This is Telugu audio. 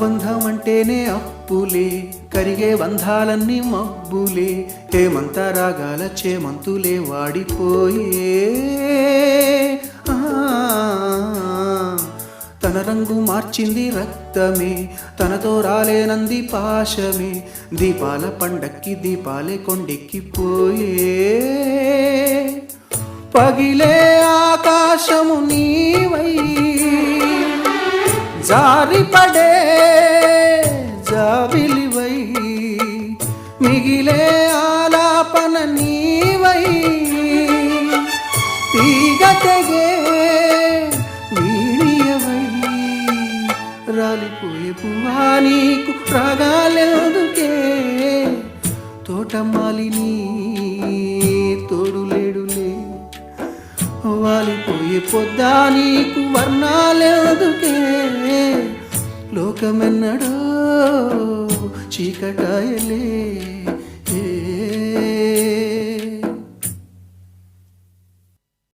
అనుబంధం అంటేనే అప్పులే, కరిగే బంధాలన్నీ మబ్బులే, హేమంత రాగాల చేమంతులే వాడిపోయే. తన రంగు మార్చింది రక్తమే, తనతో రాలేనంది పాశమే, దీపాల పండక్కి దీపాలే కొండెక్కిపోయే. పగిలే ఆకాశము నీవై, జారిపడే జాబిలివై, మిగిలే ఆలాపన నీవై, తీగ తెగే వీణియవై, రాలిపోయే పువ్వా నీకు రాగాలెందుకే, తోటమాలిని తోడులేడులే, వాలిపోయే పొద్దా నీకు వర్ణాలెందుకే, లోకమెన్నడో చీకటాయలే.